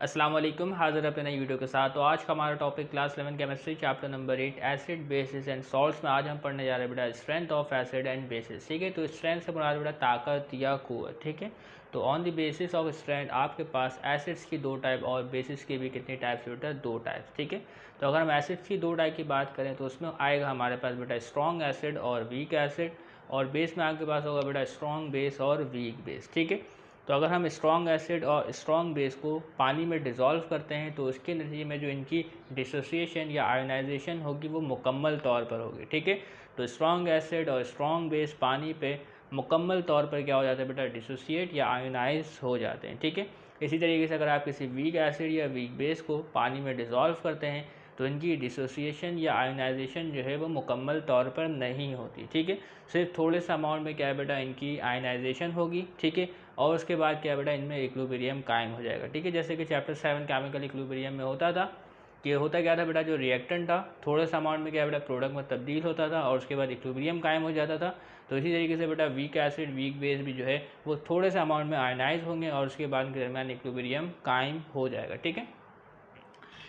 अस्सलाम वालेकुम, हाज़िर अपने नई वीडियो के साथ। तो आज का हमारा topic class 11 chemistry chapter number 8 acid basis and salts में आज हम पढ़ने जा रहे हैं बेटा strength of acid and bases. ठीक है, तो स्ट्रेंथ से मुराद बेटा ताकत या कुव्वत। ठीक है, तो on the basis of strength आपके पास एसिड्स की दो टाइप और बेसिस की भी कितनी टाइप्स बेटा, दो टाइप्स। ठीक है, तो अगर हम एसिड्स की दो टाइप की बात करें तो उसमें आएगा हमारे पास बेटा स्ट्रॉन्ग एसिड और वीक एसिड, और बेस में आपके पास होगा बेटा स्ट्रॉन्ग बेस और वीक बेस। ठीक है, तो अगर हम स्ट्रॉन्ग एसिड और स्ट्रॉन्ग बेस को पानी में डिज़ोल्व करते हैं तो उसके नतीजे में जो इनकी डिसोसिएशन या आयोनाइजेशन होगी वो मुकम्मल तौर पर होगी। ठीक है, तो स्ट्रॉन्ग एसिड और स्ट्रॉन्ग बेस पानी पे मुकम्मल तौर पर क्या हो जाता है बेटा, डिसोसिएट या आयोनाइज हो जाते हैं। ठीक है, इसी तरीके से अगर आप किसी वीक एसिड या वीक बेस को पानी में डिज़ोल्व करते हैं तो इनकी डिसोसिएशन या आयोनाइजेशन जो है वो मुकम्मल तौर पर नहीं होती। ठीक है, सिर्फ थोड़े से अमाउंट में क्या है बेटा, इनकी आयोनाइजेशन होगी। ठीक है, और उसके बाद क्या बेटा, इनमें इक्विलिब्रियम कायम हो जाएगा। ठीक है, जैसे कि चैप्टर 7 केमिकल इक्विलिब्रियम में होता था कि होता क्या था बेटा, जो रिएक्टेंट था थोड़े से अमाउंट में क्या बेटा प्रोडक्ट में तब्दील होता था और उसके बाद इक्विलिब्रियम कायम हो जाता था। तो इसी तरीके से बेटा वीक एसिड वीक बेस भी जो है वो थोड़े से अमाउंट में आयनाइज होंगे और उसके बाद इनके दरमियान इक्विलिब्रियम कायम हो जाएगा। ठीक है,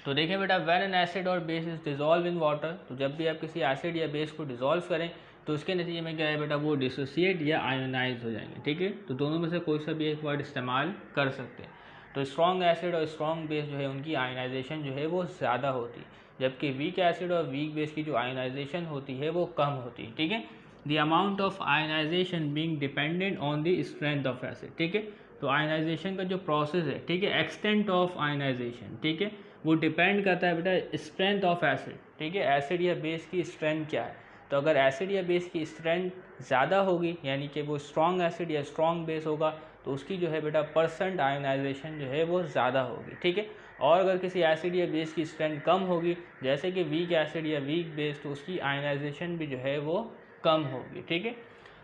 तो देखें बेटा, व्हेन एन एसिड और base is dissolve in water, तो जब भी आप किसी एसिड या बेस को डिजोल्व करें तो उसके नतीजे में क्या है बेटा, वो डिसोसिएट या आयोनाइज हो जाएंगे। ठीक है, तो दोनों में से कोई सा भी एक वर्ड इस्तेमाल कर सकते हैं। तो स्ट्रॉन्ग एसिड और स्ट्रॉन्ग बेस जो है उनकी आयोनाइजेशन जो है वो ज़्यादा होती है, जबकि वीक एसिड और वीक बेस की जो आयोनाइजेशन होती है वो कम होती है। ठीक है, the amount of ionisation being dependent on the strength of acid. ठीक है, तो आयोनाइजेशन का जो प्रोसेस है, ठीक है, एक्सटेंट ऑफ आयोनाइजेशन, ठीक है, वो डिपेंड करता है बेटा स्ट्रेंथ ऑफ एसिड। ठीक है, एसिड या बेस की स्ट्रेंथ क्या है, तो अगर एसिड या बेस की स्ट्रेंथ ज़्यादा होगी यानी कि वो स्ट्रॉन्ग एसिड या स्ट्रॉन्ग बेस होगा तो उसकी जो है बेटा परसेंट आयोनाइजेशन जो है वो ज़्यादा होगी। ठीक है, और अगर किसी एसिड या बेस की स्ट्रेंथ कम होगी जैसे कि वीक एसिड या वीक बेस, तो उसकी आयोनाइजेशन भी जो है वो कम होगी। ठीक है,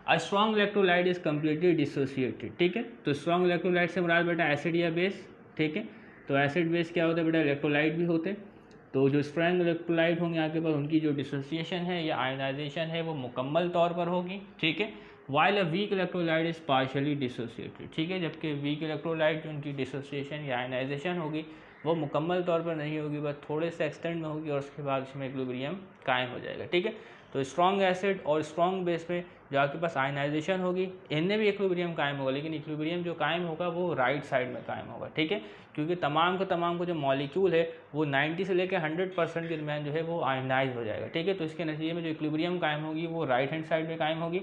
a strong electrolyte is completely dissociated. ठीक है, तो स्ट्रॉन्ग इलेक्ट्रोलाइट से मुराद बेटा एसिड या बेस। ठीक है, तो एसिड बेस क्या होता है बेटा, इलेक्ट्रोलाइट भी होते हैं। तो जो स्ट्रॉन्ग इलेक्ट्रोलाइट होंगे आपके पास उनकी जो डिसोसिएशन है या आयोनाइजेशन है वो मुकम्मल तौर पर होगी। ठीक है, while a weak electrolyte is partially dissociated. ठीक है, जबकि वीक इलेक्ट्रोलाइट जो उनकी डिसोसिएशन या आयोनाइजेशन होगी वो मुकम्मल तौर पर नहीं होगी, बस थोड़े से एक्सटेंड में होगी और उसके बाद उसमें इक्विलिब्रियम कायम हो जाएगा। ठीक है, तो स्ट्रॉन्ग एसिड और स्ट्रॉन्ग बेस में जो आपके पास आयनाइजेशन होगी इनमें भी इक्विलिब्रियम कायम होगा, लेकिन इक्विलिब्रियम जो कायम होगा वो राइट साइड में कायम होगा। ठीक है, क्योंकि तमाम को जो मॉलिक्यूल है वो 90 से लेकर 100% के दरमियान जो है वो आयनाइज हो जाएगा। ठीक है, तो इसके नतीजे में जो इक्विलिब्रियम कायम होगी वो राइट हैंड साइड में कायम होगी,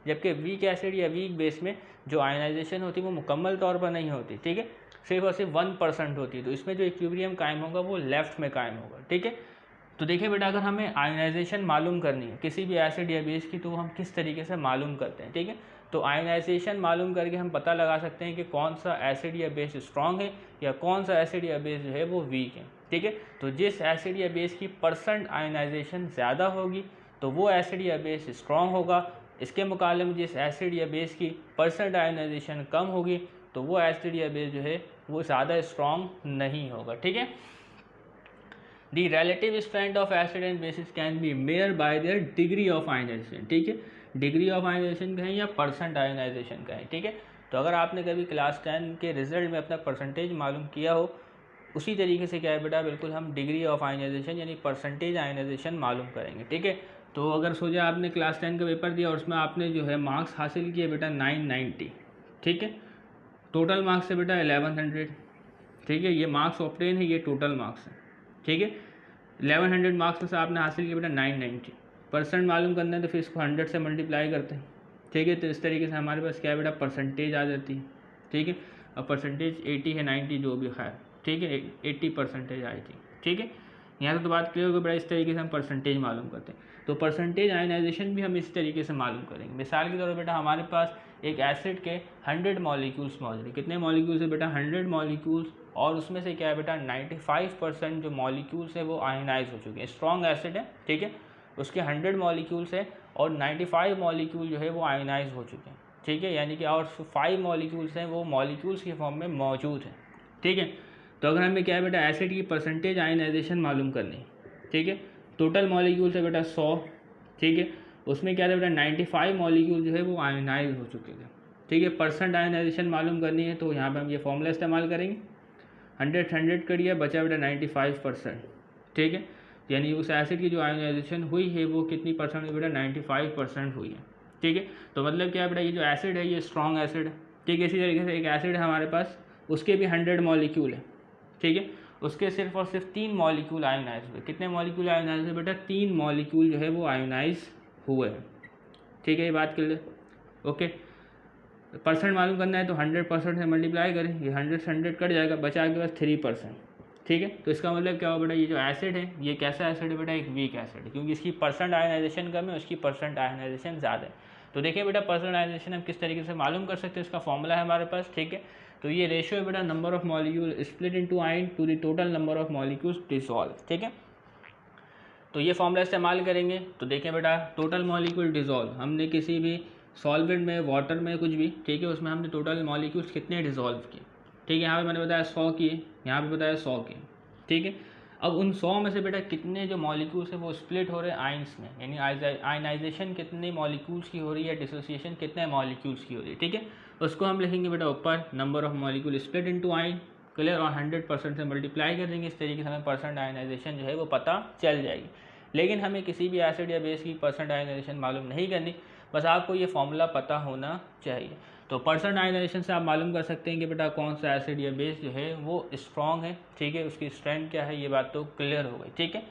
जबकि वीक एसिड या वीक बेस में जो आयनाइजेशन होती है वो मुकम्मल तौर पर नहीं होती। ठीक है, सिर्फ और सिर्फ 1% होती है, तो इसमें जो इक्विलिब्रियम कायम होगा वो लेफ्ट में कायम होगा। ठीक है, तो देखिए बेटा, अगर हमें आयोनाइजेशन मालूम करनी है किसी भी एसिड या बेस की तो हम किस तरीके से मालूम करते हैं। ठीक है, तो आयोनाइजेशन मालूम करके हम पता लगा सकते हैं कि कौन सा एसिड या बेस स्ट्रॉन्ग है या कौन सा एसिड या बेस जो है वो वीक है। ठीक है, तो जिस एसिड या बेस की परसेंट आयोनाइजेशन ज़्यादा होगी तो वो एसिड या बेस स्ट्रॉन्ग होगा। इसके मुकाबले में जिस एसिड या बेस की परसेंट आयोनाइजेशन कम होगी तो वो एसिड या बेस जो है वो ज़्यादा स्ट्रॉन्ग नहीं होगा। ठीक है, The relative strength of acid and bases can be measured by their degree of ionization। ठीक है, डिग्री ऑफ आयोनाइजेशन कहें या परसेंट आयोनाइजेशन कहें। ठीक है, तो अगर आपने कभी क्लास 10 के रिजल्ट में अपना परसेंटेज मालूम किया हो उसी तरीके से क्या है बेटा, बिल्कुल हम डिग्री ऑफ आयोनाइजेशन यानी परसेंटेज आयोनाइजेशन मालूम करेंगे। ठीक है, तो अगर सोचा आपने क्लास 10 का पेपर दिया और उसमें आपने जो है मार्क्स हासिल किए बेटा 990। ठीक है, टोटल मार्क्स है बेटा 1100। ठीक है, ये मार्क्स ऑप्टेन है, ये टोटल मार्क्स है। ठीक है, 1100 मार्क्स में से आपने हासिल किया बेटा 990। परसेंट मालूम करना है तो फिर इसको 100 से मल्टीप्लाई करते हैं। ठीक है, तो इस तरीके से हमारे पास क्या है बेटा, परसेंटेज आ जाती है। ठीक है, अब परसेंटेज 80 है 90 जो भी खैर, ठीक है 80% आई थी। ठीक है, यहाँ तो बात क्लियर होगी बेटा, इस तरीके से हम परसेंटेज मालूम करते हैं। तो परसेंटेज आयनाइजेशन भी हम इस तरीके से मालूम करेंगे। मिसाल के तौर पर बेटा हमारे पास एक एसिड के 100 मॉलिक्यूल्स मौजूद है। कितने मॉलिक्यूल्स है बेटा, 100 मॉलिक्यूल्स, और उसमें से क्या है बेटा 95% जो मॉलिक्यूल्स है वो आयनाइज हो चुके हैं। स्ट्रॉन्ग एसिड है, ठीक है, उसके 100 मॉलिक्यूल्स है और 95 मॉलिक्यूल जो है वो आयनाइज हो चुके हैं। ठीक है, यानी कि और 5 मॉलिक्यूल्स हैं वो मॉलिक्यूल्स की फॉर्म में मौजूद हैं। ठीक है, तो अगर हमें क्या है बेटा एसिड की परसेंटेज आयनाइजेशन मालूम करनी है। ठीक है, टोटल मॉलिक्यूल्स है बेटा 100। ठीक है, उसमें क्या था बेटा 95 मॉलिक्यूल जो है वो आयनाइज हो चुके थे। ठीक है, परसेंट आयनाइजेशन मालूम करनी है तो यहाँ पे हम ये फॉर्मूला इस्तेमाल करेंगे। 100 कर दिया, बचा बेटा 95%, ठीक है। यानी उस एसिड की जो आयोनाइजेशन हुई है वो कितनी परसेंट हुई बेटा, 95% हुई है, ठीक है। तो मतलब क्या बेटा, ये जो एसिड है ये स्ट्रॉन्ग एसिड है, ठीक है। इसी तरीके से एक एसिड है हमारे पास, उसके भी 100 मॉलिक्यूल है, ठीक है। उसके सिर्फ और सिर्फ 3 मॉलिक्यूल आयोनाइज हुए। कितने मॉलिक्यूल आयोनाइज हुए बेटा, 3 मॉलिक्यूल जो है वो आयोनाइज हुए हैं, ठीक है। ये बात कर ले, ओके। परसेंट मालूम करना है तो 100% से मल्टीप्लाई करें, ये 100 से 100 कट जाएगा, बचा के पास 3%, ठीक है। तो इसका मतलब क्या हो बेटा, ये जो एसिड है ये कैसा एसिड है बेटा, एक वीक एसिड है, क्योंकि इसकी परसेंट आयनाइजेशन कम है, उसकी परसेंट आयनाइजेशन ज़्यादा है। तो देखिए बेटा, परसेंट आयनाइजेशन हम किस तरीके से मालूम कर सकते हैं, इसका फॉर्मूला है हमारे पास, ठीक है। तो ये रेशियो है बेटा, number of molecule split into ion to the total number of molecules dissolve, ठीक है। तो ये फॉर्मूला इस्तेमाल करेंगे। तो देखें बेटा, टोटल मॉलिक्यूल डिसॉल्व, हमने किसी भी सॉल्वेंट में, वाटर में, कुछ भी, ठीक है, उसमें हमने टोटल मॉलिक्यूल्स कितने डिसॉल्व किए, ठीक है। यहाँ पे मैंने बताया 100 किए, यहाँ पे बताया 100 किए, ठीक है। अब उन 100 में से बेटा कितने जो मॉलिक्यूल्स हैं वो स्प्लिट हो रहे हैं आइंस में, यानी आयनाइजेशन कितने मॉलिक्यूल्स की हो रही है, डिसोसिएशन कितने मॉलिक्यूल्स की हो रही है, ठीक है। उसको हम लिखेंगे बेटा ऊपर, number of molecule split into ion, clear, और 100% से मल्टीप्लाई कर देंगे। इस तरीके से हमें परसेंट आयनाइजेशन जो है वो पता चल जाएगी। लेकिन हमें किसी भी एसिड या बेस की परसेंट आयनाइजेशन मालूम नहीं करनी, बस आपको ये फॉर्मूला पता होना चाहिए। तो परसेंट आयनाइजेशन से आप मालूम कर सकते हैं कि बेटा कौन सा एसिड या बेस जो है वो स्ट्रॉन्ग है, ठीक है, उसकी स्ट्रेंथ क्या है, ये बात तो क्लियर हो गई, ठीक है।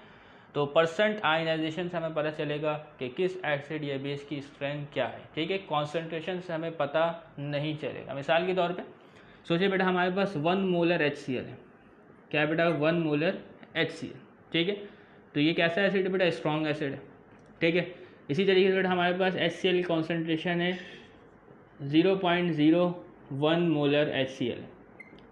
तो परसेंट आयनाइजेशन से हमें पता चलेगा कि किस एसिड या बेस की स्ट्रेंथ क्या है, ठीक है। कॉन्सेंट्रेशन से हमें पता नहीं चलेगा। मिसाल के तौर पे सोचिए बेटा, हमारे पास 1 मोलर HCl है, क्या बेटा, 1 मोलर HCl, ठीक है। तो ये कैसा एसिड है बेटा, स्ट्रॉन्ग एसिड है, ठीक है। इसी तरीके से बेटा हमारे पास HCl की कॉन्सेंट्रेशन है 0.01 मोलर HCl,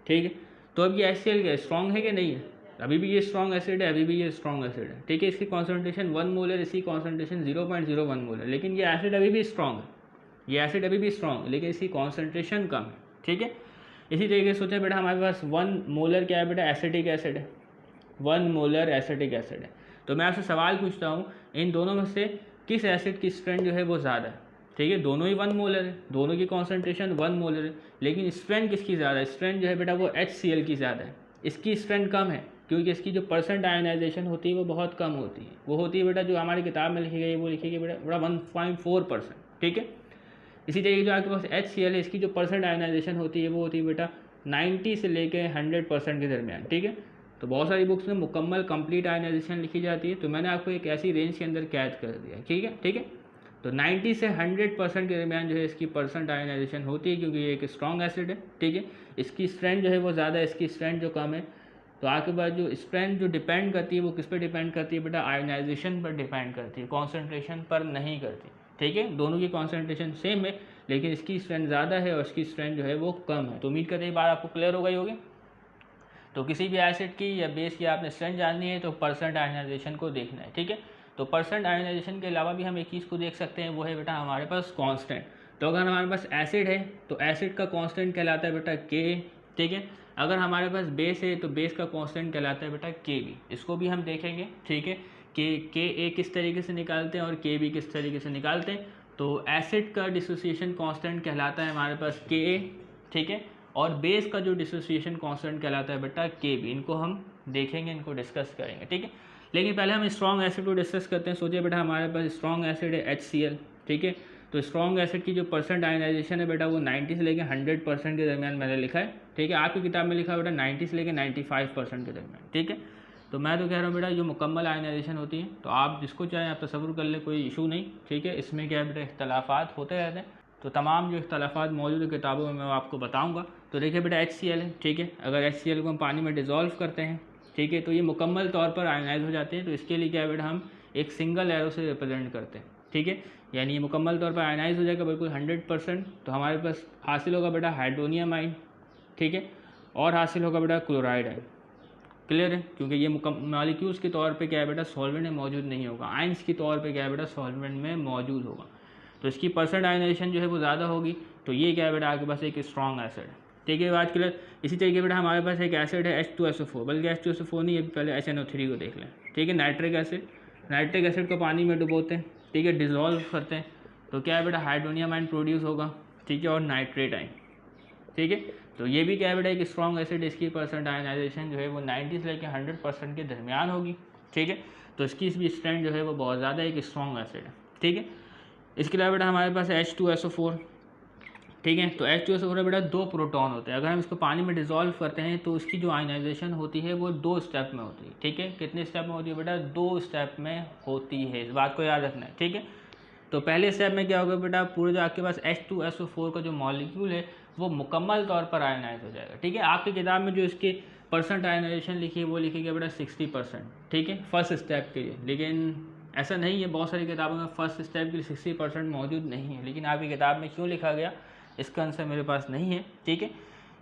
ठीक है। तो अब ये HCl क्या स्ट्रॉन्ग है कि नहीं है, अभी भी ये स्ट्रॉन्ग एसिड है, अभी भी ये स्ट्रॉन्ग एसिड है, ठीक है। इसकी कॉन्सेंट्रेशन 1 मोलर, इसकी कॉन्सेंट्रेशन 0.01 मोलर, लेकिन ये एसिड अभी भी स्ट्रॉन्ग है, ये एसिड अभी भी स्ट्रॉन्ग है, लेकिन इसकी कॉन्सेंट्रेशन कम है, ठीक है। इसी तरीके से सोचा बेटा हमारे पास 1 मोलर क्या है बेटा, एसिटिक एसिड है, 1 मोलर एसिटिक एसिड है। तो मैं आपसे सवाल पूछता हूँ, इन दोनों में से किस एसिड की स्ट्रेंथ जो है वो ज़्यादा है, ठीक है। दोनों ही 1 मोलर है, दोनों की कॉन्सेंट्रेशन 1 मोलर है, लेकिन स्ट्रेंथ किसकी ज़्यादा है, स्ट्रेंथ जो है बेटा वो HCl की ज़्यादा है, इसकी स्ट्रेंथ कम है, क्योंकि इसकी जो परसेंट आयनाइजेशन होती है वो बहुत कम होती है। वो होती है बेटा, जो हमारी किताब में लिखी गई वो लिखी गई बेटा 1.4%, ठीक है। इसी तरीके जो आपके पास HCl है, इसकी जो परसेंट आयनाइजेशन होती है वो होती है बेटा 90 से लेकर 100% के दरमियान, ठीक है। तो बहुत सारी बुक्स में मुकम्मल कंप्लीट आयनाइजेशन लिखी जाती है, तो मैंने आपको एक ऐसी रेंज के अंदर कैद कर दिया, ठीक है, ठीक है। तो 90 से 100% के दरमियान जो है इसकी परसेंट आयनाइजेशन होती है, क्योंकि ये एक स्ट्रॉन्ग एसिड है, ठीक है। इसकी स्ट्रेंथ जो है वो ज़्यादा है, इसकी स्ट्रेंथ जो कम है। तो आपके पास जो स्ट्रेंथ जो डिपेंड करती है वो किस पर डिपेंड करती है बेटा, आयनाइजेशन पर डिपेंड करती है, कॉन्सेंट्रेशन पर नहीं करती, ठीक है। दोनों की कॉन्सेंट्रेशन सेम है, लेकिन इसकी स्ट्रेंथ ज़्यादा है और इसकी स्ट्रेंथ जो है वो कम है। तो उम्मीद करते हैं बात आपको क्लियर हो गई होगी। तो किसी भी एसिड की या बेस की आपने स्ट्रेंथ जाननी है तो परसेंट आयनाइजेशन को देखना है, ठीक है। तो परसेंट आयनाइजेशन के अलावा भी हम एक चीज़ को देख सकते हैं, वो है बेटा हमारे पास कांस्टेंट। तो अगर हमारे पास एसिड है तो एसिड का कांस्टेंट कहलाता है बेटा K, ठीक है। अगर हमारे पास बेस है तो बेस का कांस्टेंट कहलाता है बेटा Kb। इसको भी हम देखेंगे, ठीक है, कि Ka किस तरीके से निकालते हैं और Kb किस तरीके से निकालते हैं। तो एसिड का डिसोसिएशन कांस्टेंट कहलाता है हमारे पास Ka, ठीक है, और बेस का जो डिसोसिएशन कांस्टेंट कहलाता है बेटा Kb। इनको हम देखेंगे, इनको डिस्कस करेंगे, ठीक है। लेकिन पहले हम स्ट्रॉन्ग एसिड को डिस्कस करते हैं। सोचिए बेटा हमारे पास स्ट्रॉन्ग एसिड है HCl, ठीक है। तो स्ट्रॉन्ग एसिड की जो परसेंट आयनाइजेशन है बेटा वो 90 से लेकर 100% के दरमियान मैंने लिखा है, ठीक है। आपकी किताब में लिखा है बेटा 90 से लेकर 95% के दरमियान, ठीक है। तो मैं तो कह रहा हूँ बेटा जो मुकम्मल आयनाइजेशन होती है, तो आप जिसको चाहें आप तसव्वुर कर ले, कोई इशू नहीं, ठीक है। इसमें क्या है बेटा, इख्तलाफात होते रहते हैं, तो तमाम जो इख्तलाफात मौजूद है किताबों में मैं आपको बताऊँगा। तो देखिए बेटा HCl है, ठीक है। अगर HCl को हम पानी में डिज़ोल्व करते हैं, ठीक है, तो ये मुकम्मल तौर पर आयनाइज हो जाते हैं। तो इसके लिए क्या है बेटा, हम एक सिंगल एरो से रिप्रेजेंट करते हैं, ठीक है। यानी ये मुकम्मल तौर पर आयनाइज हो जाएगा बिल्कुल 100%। तो हमारे पास हासिल होगा बेटा हाइड्रोनियम आयन, ठीक है, और हासिल होगा बेटा क्लोराइड आयन, क्लियर है। क्योंकि ये मॉलिक्यूल्स के तौर पे क्या है बेटा, सॉल्वेंट में मौजूद नहीं होगा, आयंस के तौर पे क्या है बेटा, सॉल्वेंट में मौजूद होगा। तो इसकी परसेंट आयनाइजेशन जो है वो ज़्यादा होगी। तो ये क्या है बेटा, आपके पास एक स्ट्रॉन्ग एसिड है, ठीक है, बात क्लियर। इसी तरीके बेटा हमारे पास एक एसिड है H2SO4, बल्कि H2SO4 नहीं है, पहले HNO3 को देख लें, ठीक है। नाइट्रिक एसिड, नाइट्रिक एसिड को पानी में डुबोते हैं, ठीक है, डिज़ोल्व करते हैं, तो क्या है बेटा, हाइड्रोनियम आयन प्रोड्यूस होगा, ठीक है, और नाइट्रेट आयन, ठीक है। तो ये भी क्या है बेटा एक स्ट्रॉन्ग एसिड, इसकी परसेंट आयनाइजेशन जो है वो 90 से लेकर 100% के दरमियान होगी, ठीक है। तो इसकी भी स्ट्रेंथ जो है वो बहुत ज़्यादा एक स्ट्रॉन्ग एसिड है, ठीक है। इसके अलावा बेटा हमारे पास H2SO4, ठीक है। तो H2SO4 बेटा 2 प्रोटॉन होते हैं। अगर हम इसको पानी में डिसॉल्व करते हैं तो इसकी जो आयनाइजेशन होती है वो 2 स्टेप में होती है, ठीक है। कितने स्टेप में होती है बेटा? 2 स्टेप में होती है, इस बात को याद रखना है, ठीक है। तो पहले स्टेप में क्या होगा बेटा, पूरे जो आपके पास H2SO4 का जो मॉलिक्यूल है वो मुकम्मल तौर पर आयनाइज हो जाएगा, ठीक है। आपकी किताब में जो इसके परसेंट आयनाइजेशन लिखी है वो लिखी गया बेटा 60%, ठीक है, फर्स्ट स्टेप के लिए। लेकिन ऐसा नहीं है, बहुत सारी किताबों में फर्स्ट स्टेप के लिए 60% मौजूद नहीं है, लेकिन आपकी किताब में क्यों लिखा गया इसका आंसर मेरे पास नहीं है, ठीक है।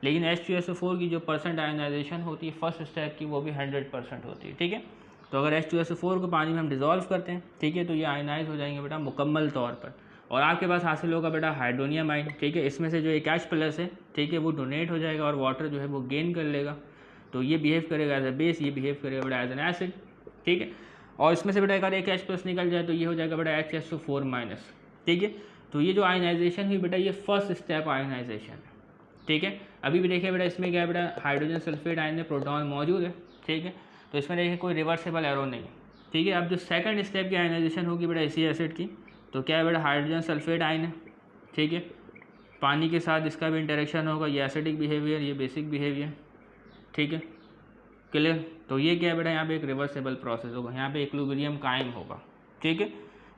लेकिन H2SO4 की जो परसेंट आयनाइजेशन होती है फर्स्ट स्टेप की वो भी 100% होती है, ठीक है। तो अगर H2SO4 को पानी में हम डिसॉल्व करते हैं, ठीक है, तो ये आयनाइज हो जाएंगे बेटा मुकम्मल तौर पर, और आपके पास हासिल होगा बेटा हाइड्रोनियम आयन, ठीक है। इसमें से जो एक H+ है, ठीक है, वो डोनेट हो जाएगा और वाटर जो है वो गेन कर लेगा, तो ये बिहेव करेगा एज अ बेस, ये बिहेव करेगा बेटा एज एन एसिड, ठीक है। और इसमें से बेटा अगर एक H+ निकल जाए तो ये हो जाएगा बेटा HSO4-, ठीक है। तो ये जो आयनाइजेशन हुई बेटा ये फर्स्ट स्टेप आयनाइजेशन है, ठीक है। अभी भी देखिए बेटा इसमें क्या है बेटा, हाइड्रोजन सल्फेट आयन में प्रोटॉन मौजूद है, ठीक है। तो इसमें देखिए कोई रिवर्सेबल एरो नहीं है, ठीक है। अब जो सेकंड स्टेप की आयनाइजेशन होगी बेटा इसी एसिड की, तो क्या है बेटा हाइड्रोजन सल्फेट आयन है, ठीक है। पानी के साथ इसका भी इंटरेक्शन होगा, ये एसिडिक बिहेवियर, ये बेसिक बिहेवियर, ठीक है, क्लियर। तो ये क्या है बेटा, यहाँ पे एक रिवर्सेबल प्रोसेस होगा, यहाँ पे इक्विलिब्रियम कायम होगा, ठीक है।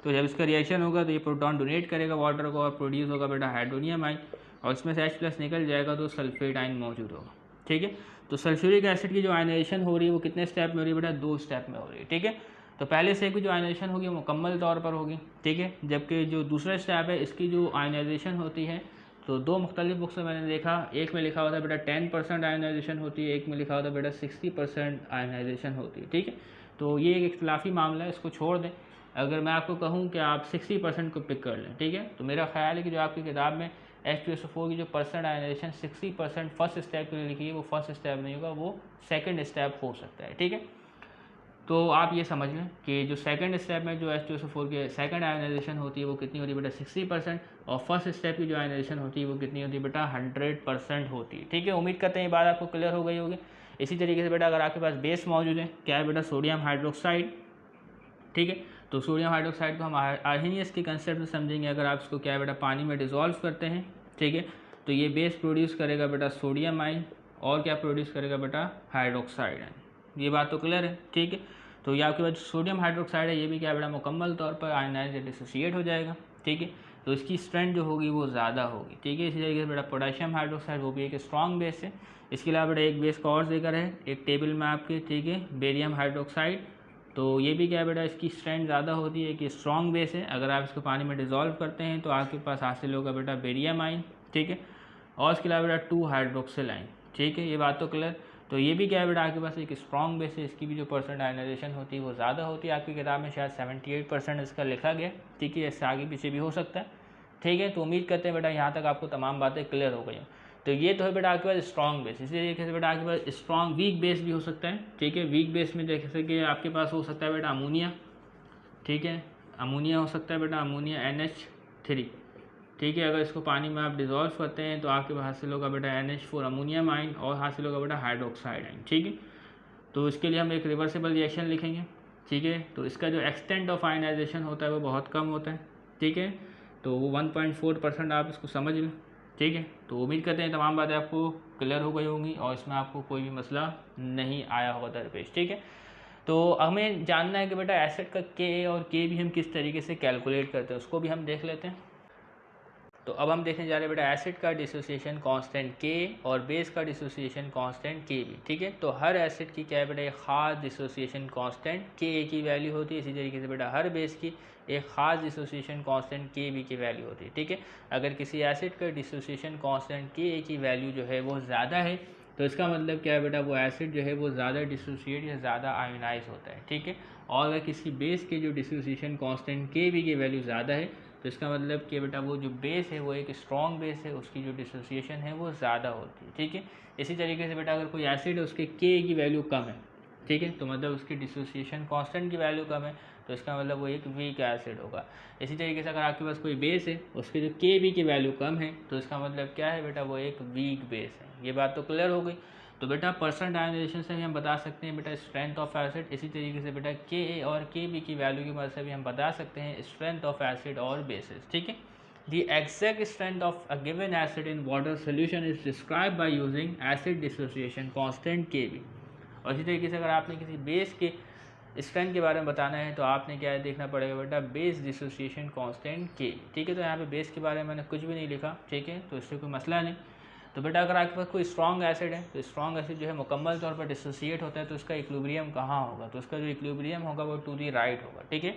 तो जब इसका रिएक्शन होगा तो ये प्रोटॉन डोनेट करेगा वाटर को और प्रोड्यूस होगा बेटा हाइड्रोनियम आयन, और इसमें से H+ निकल जाएगा तो सल्फेट आयन मौजूद होगा, ठीक है। तो सल्फ्यूरिक एसिड की जो आयनाइजेशन हो रही है वो कितने स्टेप में हो रही है बेटा? 2 स्टेप में हो रही है, ठीक है। तो पहले स्टेप की जो आयनाइजेशन होगी वो मुकम्मल तौर पर होगी, ठीक है। जबकि जो दूसरा स्टेप है इसकी जो आयनाइजेशन होती है तो 2 मुख्तलिफ बुक्स में मैंने देखा, एक में लिखा हुआ था बेटा 10% आयनाइजेशन होती है, एक में लिखा हुआ था बेटा 60% आयनाइजेशन होती है, ठीक है। तो ये एक इख्तलाफी मामला है, इसको छोड़ दें। अगर मैं आपको कहूँ कि आप 60% को पिक कर लें, ठीक है, तो मेरा ख्याल है कि जो आपकी किताब में H2SO4 की जो परसेंट आयनाइजेशन 60% फर्स्ट स्टेप के लिए लिखी है वो फर्स्ट स्टेप नहीं होगा, वो सेकंड स्टेप हो सकता है, ठीक है। तो आप ये समझ लें कि जो सेकंड स्टेप में जो H2SO4 की सेकंड आयनाइजेशन होती है वो कितनी होती है बेटा? 60%, और फर्स्ट स्टेप की जो आयनाइजेशन होती है वो कितनी होती है बेटा? 100% होती है, ठीक है। उम्मीद करते हैं ये बात आपको क्लियर हो गई होगी। इसी तरीके से बेटा अगर आपके पास बेस मौजूद है, क्या है बेटा? सोडियम हाइड्रोक्साइड, ठीक है। तो सोडियम हाइड्रोक्साइड को हम आर्सेनियस के कंसेप्ट में समझेंगे। अगर आप इसको क्या है बेटा पानी में डिसॉल्व करते हैं, ठीक है, तो ये बेस प्रोड्यूस करेगा बेटा सोडियम आयन, और क्या प्रोड्यूस करेगा बेटा? Hydroxide ion. ये बात तो क्लियर है, ठीक है। तो ये आपके पास सोडियम हाइड्रोक्साइड है ये भी क्या बेटा मुकम्मल तौर पर आयनाइज डिसोसिएट हो जाएगा, ठीक है। तो इसकी स्ट्रेंथ जो होगी वो ज़्यादा होगी, ठीक है। इसी तरीके से बेटा पोटेशियम हाइड्रोक्साइड वो भी एक स्ट्रॉन्ग बेस है। इसके अलावा बेटा एक बेस का और जिक्र है एक टेबल में आपके, ठीक है, बेरियम हाइड्रोक्साइड। तो ये भी क्या है बेटा इसकी स्ट्रेंथ ज़्यादा होती है कि स्ट्रॉन्ग बेस है। अगर आप इसको पानी में डिसॉल्व करते हैं तो आपके पास हासिल होगा बेटा बेरियम आयन, ठीक है। और इसके अलावा बेटा 2 हाइड्रोक्सिल आयन, ठीक है। ये बात तो क्लियर। तो ये भी क्या है बेटा आपके पास एक स्ट्रॉन्ग बेस है, इसकी भी जो परसेंट आयनाइजेशन होती है वो ज़्यादा होती है। आपकी किताब में शायद 78% इसका लिखा गया, ठीक है। इससे आगे पीछे भी हो सकता है, ठीक है। तो उम्मीद करते हैं बेटा यहाँ तक आपको तमाम बातें क्लियर हो गई हैं। तो ये तो है बेटा आपके पास स्ट्रॉन्ग बेस। इसी तरीके से बेटा आपके पास स्ट्रॉन्ग वीक बेस भी हो सकता है, ठीक है। वीक बेस में जैसे कि आपके पास हो सकता है बेटा अमोनिया, ठीक है, अमोनिया हो सकता है बेटा अमोनिया NH3, ठीक है। अगर इसको पानी में आप डिसॉल्व करते हैं तो आपके पास हासिल होगा बेटा NH4 अमोनियम आयन, और हासिल होगा बेटा हाइड्रोक्साइड आयन, ठीक है। तो इसके लिए हम एक रिवर्सिबल रिएक्शन लिखेंगे, ठीक है। तो इसका जो एक्सटेंट ऑफ आयनाइजेशन होता है वो बहुत कम होता है, ठीक है। तो वो 1.4% आप इसको समझ लें, ठीक है। तो उम्मीद करते हैं तमाम बातें आपको क्लियर हो गई होंगी और इसमें आपको कोई भी मसला नहीं आया होगा दरपेश, ठीक है। तो हमें जानना है कि बेटा एसिड का Ka और K भी हम किस तरीके से कैलकुलेट करते हैं, उसको भी हम देख लेते हैं। तो अब हम देखने जा रहे हैं बेटा एसिड का डिसोसिएशन कांस्टेंट K और बेस का डिसोसिएशन कांस्टेंट K भी, ठीक है। तो हर एसिड की क्या है बेटा एक ख़ास डिसोसिएशन कांस्टेंट Ka की वैल्यू होती है। इसी तरीके से बेटा हर बेस की एक ख़ास डिसोसिएशन कांस्टेंट Kb की वैल्यू होती है, ठीक है। अगर किसी एसिड का डिसोसिएशन कांस्टेंट Ka की वैल्यू जो है वो ज़्यादा है तो इसका मतलब क्या है बेटा वो एसिड जो है वो ज़्यादा डिसोसिएट या ज़्यादा आयोनाइज होता है, ठीक है। और अगर किसी बेस के जो डिसोसिएशन कांस्टेंट Kb की वैल्यू ज़्यादा है तो इसका मतलब कि बेटा वो जो बेस है वो एक स्ट्रॉन्ग बेस है, उसकी जो डिसोसिएशन है वो ज़्यादा होती है, ठीक है। इसी तरीके से बेटा अगर कोई एसिड है उसके K की वैल्यू कम है, ठीक है, तो मतलब उसकी डिसोसिएशन कांस्टेंट की वैल्यू कम है, तो इसका मतलब वो एक वीक एसिड होगा। इसी तरीके से अगर आपके पास कोई बेस है उसके जो Kb की वैल्यू कम है तो इसका मतलब क्या है बेटा, वो एक वीक बेस है। ये बात तो क्लियर हो गई। तो बेटा परसेंट आयनाइजेशन से भी हम बता सकते हैं बेटा स्ट्रेंथ ऑफ एसिड। इसी तरीके से बेटा Ka और Kb की वैल्यू की मदद से भी हम बता सकते हैं स्ट्रेंथ ऑफ एसिड और बेसिस। ठीक है, The exact strength of a given acid in water solution is described by using acid dissociation constant Kb। और इसी तरीके से अगर आपने किसी बेस के स्ट्रेंथ के बारे में बताना है तो आपने क्या है देखना पड़ेगा बेटा, बेस डिसोसिएशन कांस्टेंट Kb। ठीक है, तो यहाँ पे बेस के बारे में मैंने कुछ भी नहीं लिखा। ठीक है, तो इससे कोई मसला नहीं। तो बेटा अगर आपके पास कोई स्ट्रॉन्ग एसिड है तो स्ट्रॉन्ग एसिड जो है मुकम्मल तौर पर डिसोसिएट होता है तो उसका इक्विलिब्रियम कहाँ होगा, तो उसका जो इक्विलिब्रियम होगा वो टू दी राइट होगा। ठीक है,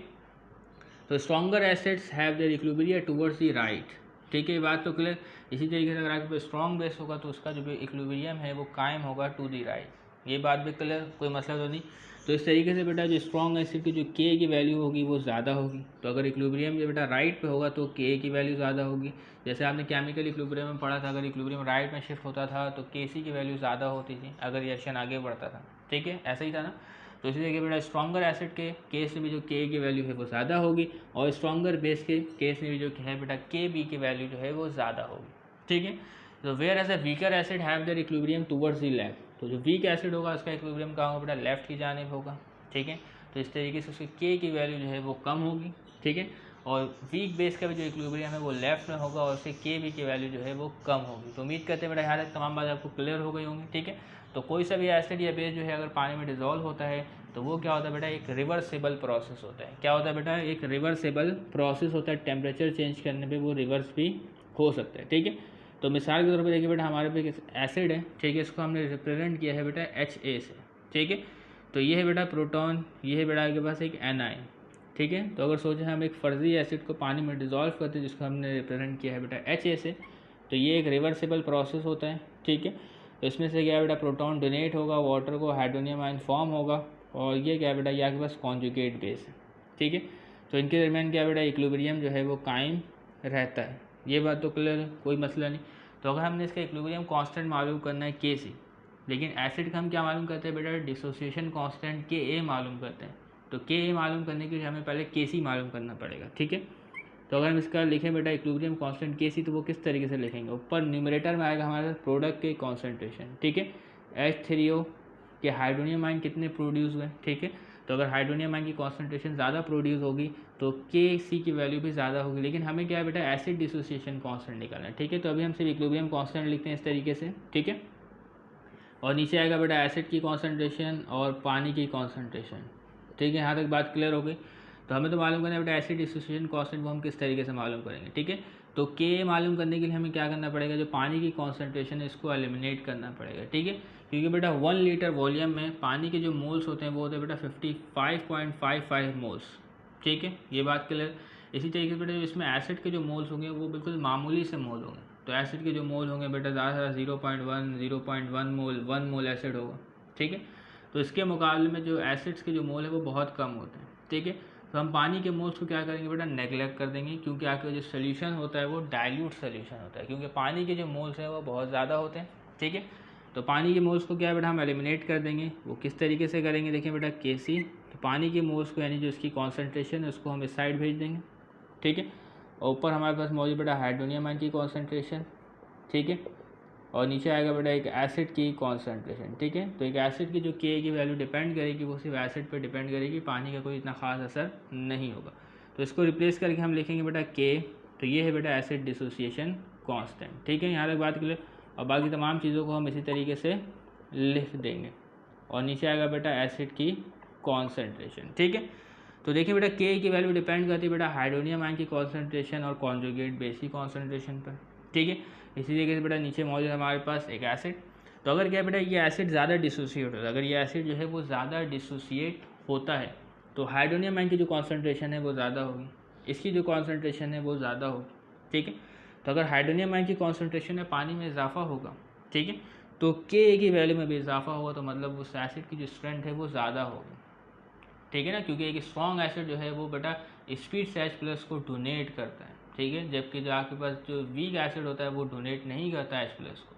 तो stronger acids have their equilibrium towards the right. ठीक है, ये बात तो क्लियर। इसी तरीके से अगर आपके पास स्ट्रॉन्ग बेस होगा तो उसका जो भी इक्विलिब्रियम है वो कायम होगा टू दी राइट। ये बात भी क्लियर, कोई मसला तो नहीं। तो इस तरीके से बेटा जो स्ट्रॉन्ग एसिड की जो K की वैल्यू होगी वो ज़्यादा होगी। तो अगर इक्विलिब्रियम जो बेटा राइट पे होगा तो K की वैल्यू ज़्यादा होगी। जैसे आपने केमिकल इक्विलिब्रियम में पढ़ा था, अगर इक्विलिब्रियम राइट में शिफ्ट होता था तो Kc की वैल्यू ज़्यादा होती थी अगर रिएक्शन आगे बढ़ता था। ठीक है, ऐसा ही था ना। तो इसी तरीके बेटा स्ट्रॉन्गर एसिड के केस में भी जो K की वैल्यू है वो ज़्यादा होगी और स्ट्रॉन्गर बेस के केस में भी जो है बेटा Kb की वैल्यू जो है वो ज़्यादा होगी। ठीक है, तो whereas a weaker acid have their equilibrium towards the left. तो जो वीक एसिड होगा उसका इक्विलिब्रियम कहाँ होगा बेटा, लेफ्ट की जानिब होगा। ठीक है, तो इस तरीके से उसकी K की वैल्यू जो है वो कम होगी। ठीक है, और वीक बेस का भी जो इक्विलिब्रियम है वो लेफ्ट में होगा और उसके Kb की वैल्यू जो है वो कम होगी। तो उम्मीद करते हैं बेटा यहाँ तक तमाम बातें आपको क्लियर हो गई होंगी। ठीक है, तो कोई सा भी एसिड या बेस जो है अगर पानी में डिजोल्व होता है तो वो क्या होता है बेटा, एक रिवर्सेबल प्रोसेस होता है। क्या होता है बेटा, एक रिवर्सेबल प्रोसेस होता है। टेम्परेचर चेंज करने पे वो रिवर्स भी हो सकता है। ठीक है, तो मिसाल के तौर पर देखिए बेटा हमारे पे एसिड है। ठीक है, इसको हमने रिप्रेजेंट किया है बेटा Ha से। ठीक है, तो ये है बेटा प्रोटॉन, ये है बेटा आपके पास एक एनाइन। ठीक है, तो अगर सोचें हम एक फर्जी एसिड को पानी में डिजोल्व करते हैं जिसको हमने रिप्रेजेंट किया है बेटा Ha से, तो ये एक रिवर्सेबल प्रोसेस होता है। ठीक है, तो इसमें से क्या बेटा प्रोटॉन डोनेट होगा वाटर को, हाइड्रोनियम आयन फॉर्म होगा और ये क्या बेटा ये आपके पास कॉन्जुगेट बेस है। ठीक है, तो इनके दरमियान क्या बेटा इक्विलिब्रियम जो है वो कायम रहता है। ये बात तो क्लियर है, कोई मसला नहीं। तो अगर हमने इसका इक्विलिब्रियम कांस्टेंट मालूम करना है Kc, लेकिन एसिड का हम क्या मालूम करते हैं बेटा, डिसोसिएशन कांस्टेंट Ka मालूम करते हैं। तो Ka मालूम करने के लिए हमें पहले Kc मालूम करना पड़ेगा। ठीक है, तो अगर हम इसका लिखें बेटा इक्विलिब्रियम कांस्टेंट Kc तो वो किस तरीके से लिखेंगे, ऊपर न्यूमरेटर में आएगा हमारे प्रोडक्ट के कॉन्सेंट्रेशन। ठीक है, H3O के हाइड्रोनियम आयन कितने प्रोड्यूस हुए। ठीक है, तो अगर हाइड्रोनियम आयन की कॉन्सेंट्रेशन ज़्यादा प्रोड्यूस होगी तो Kc की वैल्यू भी ज़्यादा होगी। लेकिन हमें क्या है बेटा एसिड डिसोसिएशन कांस्टेंट निकालना है। ठीक है, तो अभी हम सिर्फ इक्विलिब्रियम कांस्टेंट लिखते हैं इस तरीके से। ठीक है, और नीचे आएगा बेटा एसिड की कॉन्सेंट्रेशन और पानी की कॉन्सेंट्रेशन। ठीक है, यहाँ तक बात क्लियर हो गई। तो हमें तो मालूम करना है बेटा एसिड डिसोसिएशन कांस्टेंट वो हम किस तरीके से मालूम करेंगे। ठीक है, तो K मालूम करने के लिए हमें क्या करना पड़ेगा, जो पानी की कॉन्सेंट्रेशन है इसको एलिमिनेट करना पड़ेगा। ठीक है, क्योंकि बेटा 1 लीटर वॉल्यूम में पानी के जो मोल्स होते हैं वो होते हैं बेटा 55.55 मोल्स। ठीक है, ये बात क्लियर। इसी तरीके से बेटा इसमें एसिड के जो मोल्स होंगे वो बिल्कुल मामूली से मोल होंगे। तो एसिड के जो मोल होंगे बेटा ज़्यादा से ज़्यादा 0.1 मोल 1 मोल एसिड होगा। ठीक है, तो इसके मुकाबले में जो एसिड्स के जो मोल है वो बहुत कम होते हैं। ठीक है, तो हम पानी के मोल्स को क्या करेंगे बेटा, नेगलेक्ट कर देंगे, क्योंकि आपका जो सोल्यूशन होता है वो डाइल्यूट सोल्यूशन होता है, क्योंकि पानी के जो मोल्स हैं वो बहुत ज़्यादा होते हैं। ठीक है, तो पानी के मोल्स को क्या है बेटा हम एलिमिनेट कर देंगे। वो किस तरीके से करेंगे, देखिए बेटा Kc, तो पानी के मोल्स को यानी जो इसकी कॉन्सेंट्रेशन है उसको हम इस साइड भेज देंगे। ठीक है, और ऊपर हमारे पास मौजूद बेटा हाइड्रोनियम आयन की कॉन्सेंट्रेशन। ठीक है, और नीचे आएगा बेटा एक एसिड की कॉन्सेंट्रेशन। ठीक है, तो एक एसिड की जो K की वैल्यू डिपेंड करेगी वो सिर्फ एसिड पे डिपेंड करेगी, पानी का कोई इतना खास असर नहीं होगा। तो इसको रिप्लेस करके हम लिखेंगे बेटा K, तो ये है बेटा एसिड डिसोसिएशन कांस्टेंट। ठीक है, यहाँ तक बात क्लियर। और बाकी तमाम चीज़ों को हम इसी तरीके से लिख देंगे और नीचे आएगा बेटा एसिड की कॉन्सेंट्रेशन। ठीक है, तो देखिए बेटा K की वैल्यू डिपेंड करती है बेटा हाइड्रोनियम आयन की कॉन्सेंट्रेशन और कॉन्जुगेट बेस की कॉन्सेंट्रेशन पर। ठीक है, इसी तरीके से बेटा नीचे मौजूद हमारे पास एक एसिड। तो अगर क्या बेटा ये एसिड ज़्यादा डिसोसिएट होता है, अगर ये एसिड जो है वो ज़्यादा डिसोसिएट होता है तो हाइड्रोनियम आयन की जो कॉन्सेंट्रेशन है वो ज़्यादा होगी, इसकी जो कॉन्सेंट्रेशन है वो ज़्यादा होगी। ठीक है, तो अगर हाइड्रोनियम आयन की कॉन्सेंट्रेशन में पानी में इजाफा होगा, ठीक है, तो K की वैल्यू में भी इजाफा होगा, तो मतलब उस एसिड की जो स्ट्रेंथ है वो ज़्यादा होगी। ठीक है ना, क्योंकि एक स्ट्रॉन्ग एसिड जो है वो बेटा स्पीड से H+ को डोनेट करता है। ठीक है, जबकि जो आपके पास जो वीक एसिड होता है वो डोनेट नहीं करता H+ को।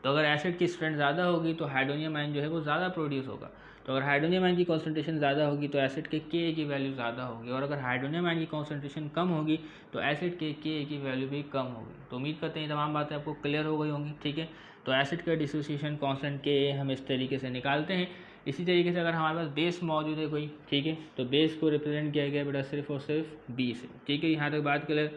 तो अगर एसिड की स्ट्रेंथ ज़्यादा होगी तो हाइड्रोनियम आयन जो है वो ज़्यादा प्रोड्यूस होगा। तो अगर हाइड्रोनियम आयन की कॉन्सेंट्रेशन ज़्यादा होगी तो एसिड के के की वैल्यू ज़्यादा होगी, और अगर हाइड्रोनियम आयन की कॉन्सेंट्रेशन कम होगी तो एसिड के की वैल्यू भी कम होगी। तो उम्मीद करते हैं तमाम बातें आपको क्लियर हो गई होंगी। ठीक है, तो एसिड का डिसोसिएशन कांस्टेंट के हम इस तरीके से निकालते हैं। इसी तरीके से अगर हमारे पास बेस मौजूद है कोई, ठीक है, तो बेस को रिप्रेजेंट किया गया बेटा सिर्फ और सिर्फ बी से। ठीक है, यहाँ तक बात क्लियर।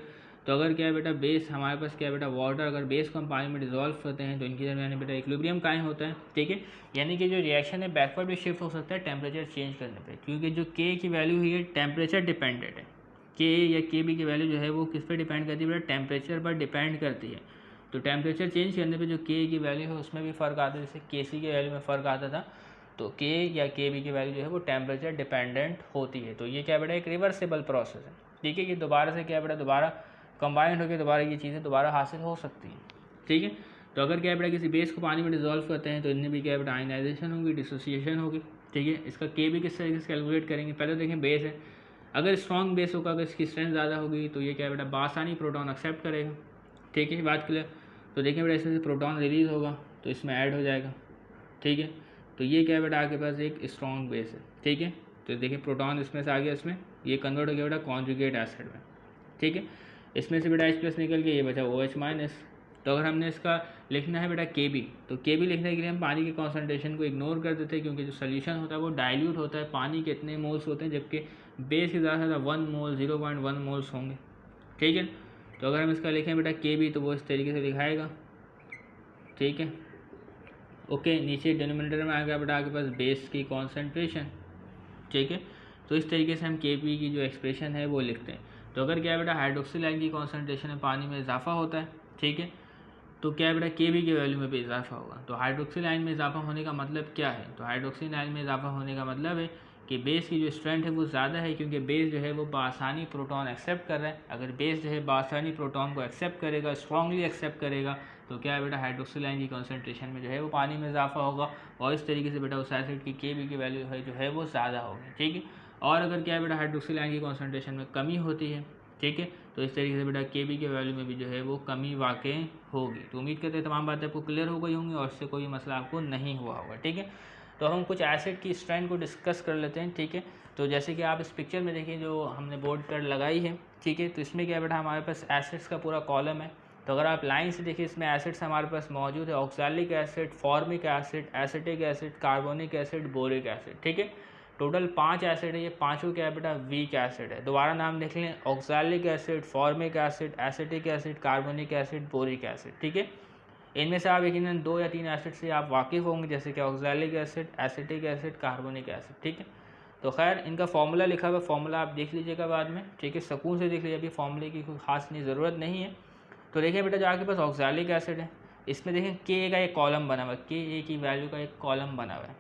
तो अगर क्या है बेटा बेस हमारे पास क्या है बेटा वाटर, अगर बेस को हम पानी में डिजोल्व करते हैं तो इनके दरमियान बेटा इक्विलिब्रियम कायम होता है। ठीक है, यानी कि जो रिएक्शन है बैकवर्ड भी शिफ्ट हो सकता है टेम्परेचर चेंज करने पे, क्योंकि जो के की वैल्यू है टेम्परेचर डिपेंडेंट है। के या के बी की वैल्यू जो है वो किस पे डिपेंड करती है बेटा, टेम्परेचर पर डिपेंड करती है। तो टेम्परेचर चेंज करने पे जो के की वैल्यू है उसमें भी फ़र्क आता है, जैसे के सी की वैल्यू में फ़र्क आता था, तो के या के बी की वैल्यू जो है वो टेम्परेचर डिपेंडेंट होती है। तो ये क्या बेटा एक रिवर्सिबल प्रोसेस है। ठीक है, ये दोबारा से क्या बेटा दोबारा कंबाइंड होकर दोबारा ये चीज़ें दोबारा हासिल हो सकती हैं। ठीक है, तो अगर क्या बेटा किसी बेस को पानी में डिजोल्व करते हैं तो इनमें भी क्या बेटा आयनाइजेशन होगी, डिसोसिएशन होगी। ठीक है, इसका के भी किस तरीके से कैलकुलेट करेंगे, पहले देखें बेस है, अगर स्ट्रॉन्ग बेस होगा, अगर इसकी स्ट्रेंथ ज़्यादा होगी तो ये क्या बेटा बासानी प्रोटॉन एक्सेप्ट करेगा। ठीक है, बात क्लियर। तो देखिए बेटा इसमें से प्रोटॉन रिलीज होगा तो इसमें ऐड हो जाएगा। ठीक है, तो ये क्या है बेटा आपके पास एक स्ट्रॉन्ग बेस है। ठीक है, तो देखिए प्रोटॉन इसमें से आ गया, इसमें ये कन्वर्ट हो गया बेटा कॉन्जुगेट एसिड में। ठीक है, इसमें से बेटा H+ निकल के ये बचा OH-। तो अगर हमने इसका लिखना है बेटा Kb, तो Kb लिखने के लिए हम पानी की कॉन्सेंट्रेशन को इग्नोर कर देते हैं, क्योंकि जो सोल्यूशन होता है वो डाइल्यूट होता है। पानी के इतने मोल्स होते हैं जबकि बेस के ज़्यादा से ज़्यादा 1 मोल 0.1 मोल्स होंगे। ठीक है, तो अगर हम इसका लिखें बेटा Kb तो वो इस तरीके से लिखाएगा। ठीक है, ओके, नीचे डिनोमिनेटर में आ गया बेटा आपके पास बेस की कॉन्सेंट्रेशन। ठीक है, तो इस तरीके से हम Kb की जो एक्सप्रेशन है वो लिखते हैं। तो अगर क्या है बेटा हाइड्रोक्सिल आयन की कॉन्सेंट्रेशन में पानी में इजाफा होता है, ठीक है, तो क्या है बेटा Kb की वैल्यू में भी इजाफा होगा। तो हाइड्रोक्सिल आयन में इजाफा होने का मतलब क्या है, तो हाइड्रोक्सिल आयन में इजाफा होने का मतलब है कि बेस की जो स्ट्रेंथ है वो ज़्यादा है, क्योंकि बेस जो है वो बासानी प्रोटॉन एक्सेप्ट कर रहा है। अगर बेस जो है बासानी प्रोटॉन को एक्सेप्ट करेगा, स्ट्रांगली एक्सेप्ट करेगा, तो क्या है बेटा हाइड्रोक्सिल आयन की कॉन्सेंट्रेशन में जो है वो पानी में इजाफा होगा, और इस तरीके से बेटा उस एसिड की Kb की वैल्यू है जो है वो ज़्यादा होगी। ठीक है, और अगर क्या है बेटा हाइड्रोक्सिल आयन की कॉन्सेंट्रेशन में कमी होती है, ठीक है, तो इस तरीके से बेटा Kb के वैल्यू में भी जो है वो कमी वाक़ई होगी। तो उम्मीद करते हैं तमाम बातें आपको क्लियर हो गई होंगी और इससे कोई मसला आपको नहीं हुआ होगा। ठीक है, तो हम कुछ एसिड की स्ट्रेंथ को डिस्कस कर लेते हैं। ठीक है, तो जैसे कि आप इस पिक्चर में देखिए जो हमने बोर्ड पर लगाई है, ठीक है, तो इसमें क्या बेटा हमारे पास एसिड्स का पूरा कॉलम है। तो अगर आप लाइन से देखिए इसमें एसिड्स हमारे पास मौजूद है, oxalic acid, formic acid, acetic acid, carbonic acid, boric acid. ठीक है, टोटल 5 एसिड है, ये पांचों क्या है बेटा वीक एसिड है। दोबारा नाम लिख लें, oxalic acid, formic acid, acetic acid, carbonic acid, boric acid. ठीक है, इनमें से आप यकीनन 2 या 3 एसिड से आप वाकिफ़ होंगे, जैसे कि oxalic acid, acetic acid, carbonic acid. ठीक है, तो खैर इनका फॉर्मूला लिखा हुआ, फॉर्मूला आप देख लीजिएगा बाद में। ठीक है, सुकून से देख लीजिए, अभी फॉर्मूले की कोई खास नहीं ज़रूरत नहीं है। तो देखिए बेटा जो आपके पास ऑक्सैलिक एसिड है, इसमें देखें के का एक कॉलम बना हुआ है, के की वैल्यू का एक कॉलम बना हुआ है।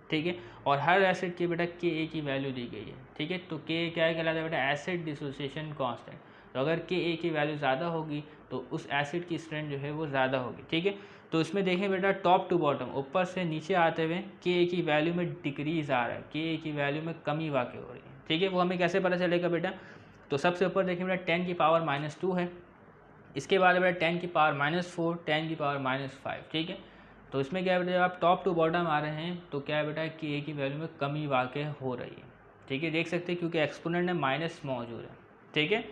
ठीक है, और हर एसिड की बेटा के की वैल्यू दी गई है। ठीक है, तो के क्या कहलाता है बेटा एसिड डिसोसिएशन कांस्टेंट। तो अगर के की वैल्यू ज़्यादा होगी तो उस एसिड की स्ट्रेंथ जो है वो ज़्यादा होगी। ठीक है, तो इसमें देखें बेटा टॉप टू बॉटम, ऊपर से नीचे आते हुए के की वैल्यू में डिक्रीज आ रहा है, के की वैल्यू में कमी वाक़ई हो रही है। ठीक है, वो हमें कैसे पता चलेगा बेटा, तो सबसे ऊपर देखें बेटा 10 की पावर -2 है, इसके बाद बेटा 10 की पावर -4, 10 की पावर -5। ठीक है, तो इसमें क्या है बेटा जब आप टॉप टू बॉटम आ रहे हैं तो क्या है बेटा कि की वैल्यू में कमी वाक़ई हो रही है। ठीक है, देख सकते हैं क्योंकि एक्सपोनेंट में माइनस मौजूद है। ठीक है,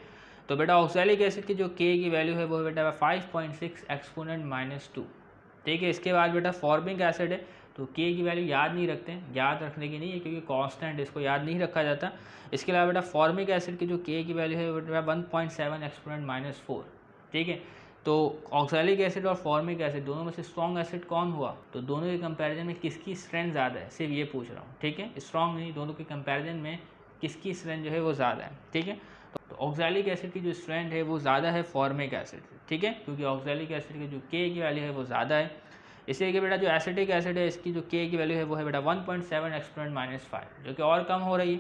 तो बेटा ऑक्सैलिक एसिड की जो के की वैल्यू है वो है बेटा 5.6 एक्सपोनेंट -2। ठीक है, इसके बाद बेटा फॉर्मिक एसिड है, तो के की वैल्यू याद नहीं रखते हैं, याद रखने की नहीं है क्योंकि कांस्टेंट इसको याद नहीं रखा जाता। इसके अलावा बेटा फॉर्मिक एसिड की जो के की वैल्यू है बेटा 1.7 एक्सपोनेंट -4। ठीक है, तो ऑक्सैलिक एसिड और फॉर्मिक एसिड दोनों में से स्ट्रॉन्ग एसिड कौन हुआ, तो दोनों के कंपैरिजन में किसकी स्ट्रेंथ ज़्यादा है, सिर्फ ये पूछ रहा हूँ। ठीक है, स्ट्रॉन्ग नहीं, दोनों के कंपैरिजन में किसकी स्ट्रेंथ जो है वो ज़्यादा है। ठीक है, तो ऑक्सैलिक एसिड की जो स्ट्रेंथ है वो ज़्यादा है फॉर्मिक एसिड से। ठीक है, क्योंकि ऑक्सैलिक एसिड की जो के की वैल्यू है वो ज़्यादा है। इसलिए कि बेटा जो एसिटिक एसिड है इसकी जो के की वैल्यू है वो है बेटा 1.7 एक्सपोनेंट -5, जो कि और कम हो रही है।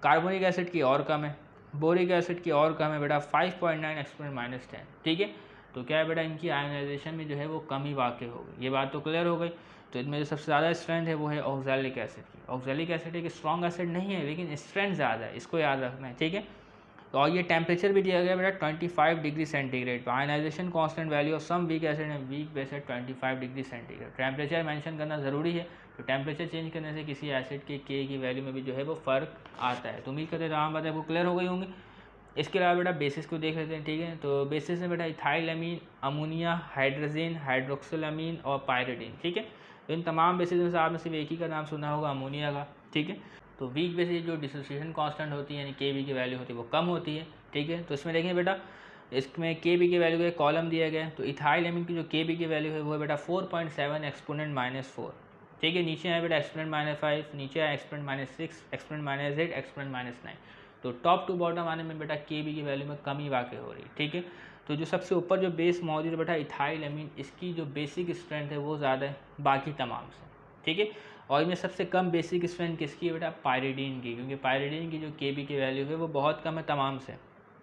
कार्बोनिक एसिड की और कम है, बोरिक एसिड की और कम है बेटा 5.9 एक्सपोनेंट -10। ठीक है, तो क्या है बेटा इनकी आयनाइजेशन में जो है वो कमी वाक़ई हो गई। ये बात तो क्लियर हो गई। तो इनमें जो सबसे ज़्यादा स्ट्रेंथ है वो है ऑक्सैलिक एसिड की। ऑक्सैलिक एसिड एक स्ट्रॉन्ग एसिड नहीं है लेकिन स्ट्रेंथ ज़्यादा है, इसको याद रखना है। ठीक है, तो और ये टेम्परेचर भी दिया गया बेटा 25 degree centigrade. Ionisation constant value of some weak acid and weak base है 25 डिग्री सेंटीग्रेड। टेम्परेचर मेंशन करना ज़रूरी है, तो टेम्परेचर चेंज करने से किसी एसिड के के की वैल्यू में भी जो है वो फ़र्क आता है। तो उम्मीद करते हैं तमाम बातें आपको क्लियर हो गई होंगी। इसके अलावा बेटा बेसिस को देख लेते हैं, ठीक है। तो बेसिस में बेटा इथाइल अमीन, अमोनिया, हाइड्रोजन, हाइड्रोक्सिल अमीन और पायरिडीन, ठीक है। तो इन तमाम बेसिस में से आपने सिर्फ एक ही का नाम सुना होगा, अमोनिया का, ठीक है। तो वीक बेसिस जो डिसोसिएशन कांस्टेंट होती है यानी के बी की वैल्यू होती है वो कम होती है, ठीक है। तो इसमें देखें बेटा, इसमें के बी की वैल्यू का एक कॉलम दिया गया है। तो इथाइल अमीन की जो के बी की वैल्यू है वो है बेटा 4.7 एक्सपोनेंट -4, ठीक है। नीचे है बेटा एक्सपोनेंट -5, नीचे है एक्सपोनेंट -6, एक्सपोनेंट -8, एक्सपोनेंट -9। तो टॉप टू बॉटम आने में बेटा के बी की वैल्यू में कमी वाक़ई हो रही है, ठीक है। तो जो सबसे ऊपर जो बेस मौजूद है बेटा इथाइल अमीन, इसकी जो बेसिक स्ट्रेंथ है वो ज़्यादा है बाकी तमाम से, ठीक है। और इनमें सबसे कम बेसिक स्ट्रेंथ किसकी है बेटा, पायरिडीन की, क्योंकि पायरिडीन की जो के बी की वैल्यू है वो बहुत कम है तमाम से,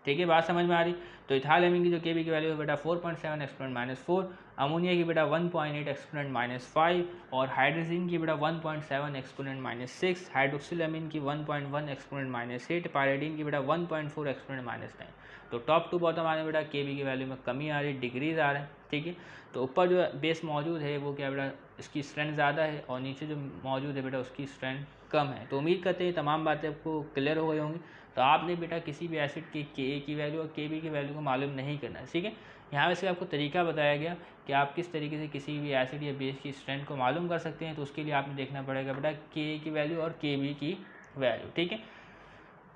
ठीक है। बात समझ में आ रही। तो इथाइल अमीन की जो के बी की वैल्यू है बेटा 4.7 एक्सपोनेंट -4, अमोनिया की बेटा 1.8 एक्सपोनेंट -5 और हाइड्रोजन की बेटा 1.7 एक्सपोनेंट -6, हाइड्रोक्सिल अमीन की 1.1 एक्सपोनेंट -8, पायरिडीन की बेटा 1.4 एक्सपोनेंट -9। तो टॉप टू बॉटम आ रहे बेटा के बी की वैल्यू में कमी आ रही है, डिग्रीज आ रहे हैं, ठीक है। तो ऊपर जो बेस मौजूद है वो क्या बेटा, इसकी स्ट्रेंथ ज़्यादा है और नीचे जो मौजूद है बेटा उसकी स्ट्रेंथ कम है। तो उम्मीद करते हैं तमाम बातें आपको क्लियर हो गई होंगी। तो आपने बेटा किसी भी एसिड की के ए की वैल्यू और के बी की वैल्यू को मालूम नहीं करना है, ठीक है। यहाँ वैसे आपको तरीका बताया गया कि आप किस तरीके से किसी भी एसिड या बेस की स्ट्रेंथ को मालूम कर सकते हैं। तो उसके लिए आपने देखना पड़ेगा बेटा के ए की वैल्यू और के बी की वैल्यू, ठीक है।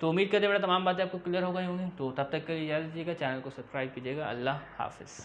तो उम्मीद करते हैं बेटा तमाम बातें आपको क्लियर हो गई होंगी। तो तब तक के लिए इजाज़त दीजिएगा, चैनल को सब्सक्राइब कीजिएगा। अल्लाह हाफिज़।